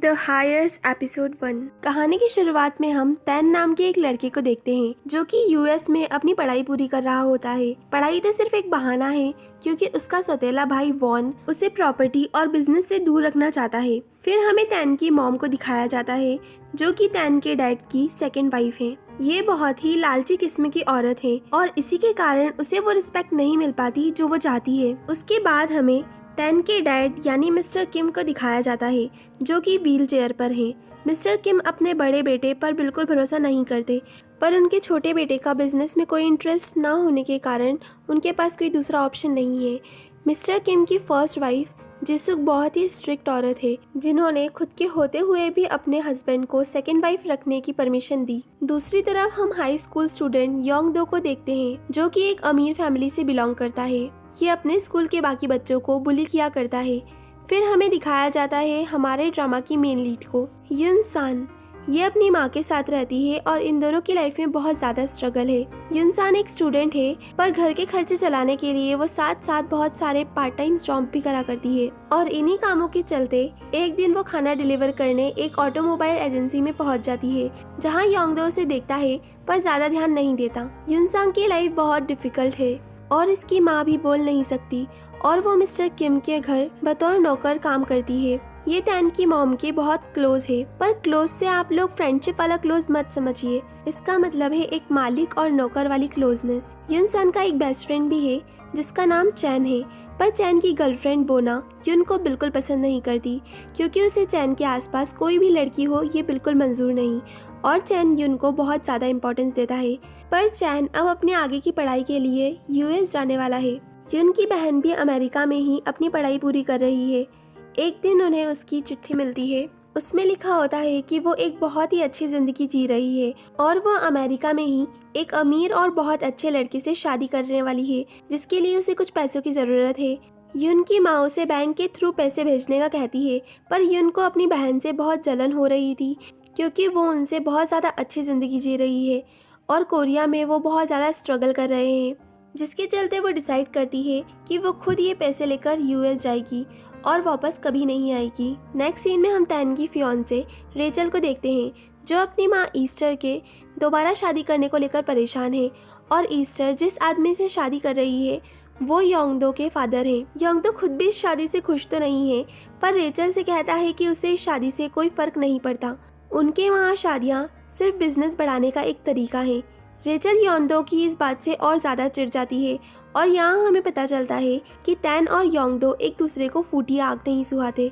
The heirs episode 1। कहानी की शुरुआत में हम तैन नाम के एक लड़के को देखते हैं जो कि यूएस में अपनी पढ़ाई पूरी कर रहा होता है। पढ़ाई तो सिर्फ एक बहाना है क्योंकि उसका सौतेला भाई वॉन उसे प्रॉपर्टी और बिजनेस से दूर रखना चाहता है। फिर हमें तैन की मॉम को दिखाया जाता है जो कि तैन के डैड की सेकंड वाइफ है। ये बहुत ही लालची किस्म की औरत है और इसी के कारण उसे वो रिस्पेक्ट नहीं मिल पाती जो वो चाहती है। उसके बाद हमें तैन के डैड यानी मिस्टर किम को दिखाया जाता है जो कि व्हील चेयर पर हैं। मिस्टर किम अपने बड़े बेटे पर बिल्कुल भरोसा नहीं करते, पर उनके छोटे बेटे का बिजनेस में कोई इंटरेस्ट ना होने के कारण उनके पास कोई दूसरा ऑप्शन नहीं है। मिस्टर किम की फर्स्ट वाइफ जिसुक बहुत ही स्ट्रिक्ट औरत है जिन्होंने खुद के होते हुए भी अपने हस्बैंड को सेकंड वाइफ रखने की परमिशन दी। दूसरी तरफ हम हाई स्कूल स्टूडेंट योंग दो को देखते हैं जो कि एक अमीर फैमिली से बिलोंग करता है। ये अपने स्कूल के बाकी बच्चों को बुली किया करता है। फिर हमें दिखाया जाता है हमारे ड्रामा की मेन लीड को, युन सान। ये अपनी माँ के साथ रहती है और इन दोनों की लाइफ में बहुत ज्यादा स्ट्रगल है। युन सान एक स्टूडेंट है पर घर के खर्चे चलाने के लिए वो साथ साथ बहुत सारे पार्ट टाइम जॉब भी करा करती है और इन्हीं कामों के चलते एक दिन वो खाना डिलीवर करने एक ऑटोमोबाइल एजेंसी में पहुंच जाती है जहाँ योंगदो उसे देखता है पर ज्यादा ध्यान नहीं देता। युन सान की लाइफ बहुत डिफिकल्ट है और इसकी माँ भी बोल नहीं सकती और वो मिस्टर किम के घर बतौर नौकर काम करती है। ये तैन की मॉम के बहुत क्लोज है, पर क्लोज से आप लोग फ्रेंडशिप वाला क्लोज मत समझिए। इसका मतलब है एक मालिक और नौकर वाली क्लोजनेस। युन सन का एक बेस्ट फ्रेंड भी है जिसका नाम चैन है, पर चैन की गर्लफ्रेंड बोना युन को बिल्कुल पसंद नहीं करती क्योंकि उसे चैन के आसपास कोई भी लड़की हो ये बिल्कुल मंजूर नहीं और चैन युन को बहुत ज्यादा इम्पोर्टेंस देता है। पर चैन अब अपने आगे की पढ़ाई के लिए यूएस जाने वाला है। युन की बहन भी अमेरिका में ही अपनी पढ़ाई पूरी कर रही है। एक दिन उन्हें उसकी चिट्ठी मिलती है। उसमें लिखा होता है कि वो एक बहुत ही अच्छी जिंदगी जी रही है और वो अमेरिका में ही एक अमीर और बहुत अच्छे लड़के से शादी करने वाली है जिसके लिए उसे कुछ पैसों की जरूरत है। युन की माँ उसे बैंक के थ्रू पैसे भेजने का कहती है, पर युन को अपनी बहन से बहुत जलन हो रही थी क्योंकि वो उनसे बहुत ज़्यादा अच्छी ज़िंदगी जी रही है और कोरिया में वो बहुत ज़्यादा स्ट्रगल कर रहे हैं, जिसके चलते वो डिसाइड करती है कि वो खुद ये पैसे लेकर यूएस जाएगी और वापस कभी नहीं आएगी। नेक्स्ट सीन में हम तैन की फियांसे रेचल को देखते हैं जो अपनी माँ ईस्टर के दोबारा शादी करने को लेकर परेशान है और ईस्टर जिस आदमी से शादी कर रही है वो योंगदो के फादर हैं। योंगदो खुद भी इस शादी से खुश तो नहीं है, पर रेचल से कहता है कि उसे इस शादी से कोई फर्क नहीं पड़ता। उनके वहाँ शादियाँ सिर्फ बिजनेस बढ़ाने का एक तरीका है। रेचल योंगदो की इस बात से और ज़्यादा चिढ़ जाती है और यहाँ हमें पता चलता है कि तैन और योंगदो एक दूसरे को फूटी आग नहीं सुहाते।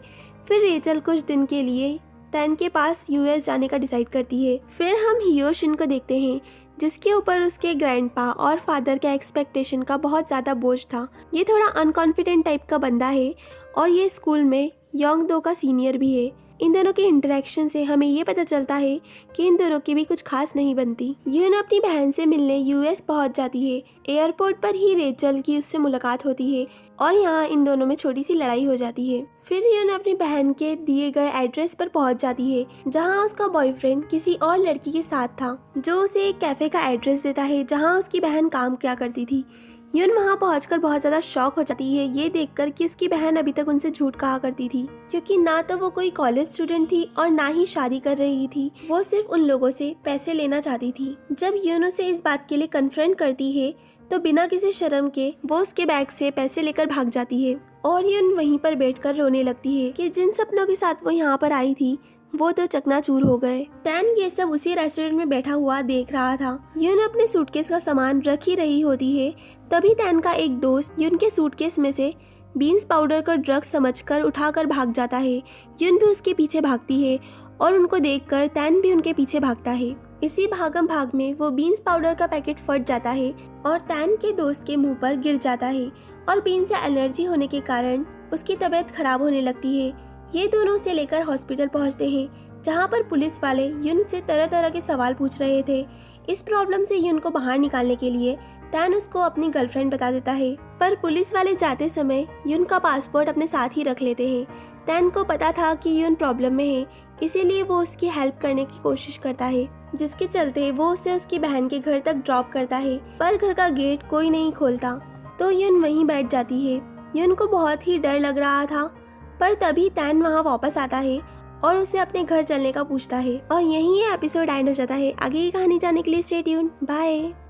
फिर रेचल कुछ दिन के लिए तैन के पास यूएस जाने का डिसाइड करती है। फिर हम हियोशिन को देखते हैं जिसके ऊपर उसके ग्रैंडपा और फादर के एक्सपेक्टेशन का बहुत ज़्यादा बोझ था। ये थोड़ा अनकॉन्फिडेंट टाइप का बंदा है और ये स्कूल में योंगदो का सीनियर भी है। इन दोनों के इंटरेक्शन से हमें ये पता चलता है कि इन दोनों की भी कुछ खास नहीं बनती। यून अपनी बहन से मिलने यूएस पहुंच जाती है। एयरपोर्ट पर ही रेचल की उससे मुलाकात होती है और यहाँ इन दोनों में छोटी सी लड़ाई हो जाती है। फिर यून अपनी बहन के दिए गए एड्रेस पर पहुंच जाती है जहाँ उसका बॉयफ्रेंड किसी और लड़की के साथ था जो उसे एक कैफे का एड्रेस देता है जहाँ उसकी बहन काम किया करती थी। युन वहाँ पहुंचकर बहुत ज़्यादा शॉक हो जाती है ये देखकर कि उसकी बहन अभी तक उनसे झूठ कहा करती थी क्योंकि ना तो वो कोई कॉलेज स्टूडेंट थी और ना ही शादी कर रही थी। वो सिर्फ उन लोगों से पैसे लेना चाहती थी। जब युन उसे इस बात के लिए कन्फ्रंट करती है तो बिना किसी शर्म के वो उसके बैग से पैसे लेकर भाग जाती है और युन वहीं पर बैठकर रोने लगती है कि जिन सपनों के साथ वो यहाँ पर आई थी वो तो चकनाचूर हो गए। तैन ये सब उसी रेस्टोरेंट में बैठा हुआ देख रहा था। युन अपने सूटकेस का सामान रख ही रही होती है, तभी तैन का एक दोस्त युन के सूटकेस में से बीन्स पाउडर का ड्रग समझकर उठाकर भाग जाता है। युन भी उसके पीछे भागती है और उनको देखकर तैन भी उनके पीछे भागता है। इसी भागम भाग में वो बीन्स पाउडर का पैकेट फट जाता है और तैन के दोस्त के मुंह पर गिर जाता है और बीन से एलर्जी होने के कारण उसकी तबीयत खराब होने लगती है। ये दोनों उसे लेकर हॉस्पिटल पहुंचते हैं जहां पर पुलिस वाले युन से तरह तरह के सवाल पूछ रहे थे। इस प्रॉब्लम से युन को बाहर निकालने के लिए तैन उसको अपनी गर्लफ्रेंड बता देता है, पर पुलिस वाले जाते समय युन का पासपोर्ट अपने साथ ही रख लेते हैं। तैन को पता था कि युन प्रॉब्लम में है, इसीलिए वो उसकी हेल्प करने की कोशिश करता है, जिसके चलते वो उसे उसकी बहन के घर तक ड्रॉप करता है। पर घर का गेट कोई नहीं खोलता तो युन वहीं बैठ जाती है। युन को बहुत ही डर लग रहा था, पर तभी तैन वहाँ वापस आता है और उसे अपने घर चलने का पूछता है। और यहीं ये एपिसोड एंड हो जाता है। आगे की कहानी जानने के लिए स्टे ट्यून्ड। बाय।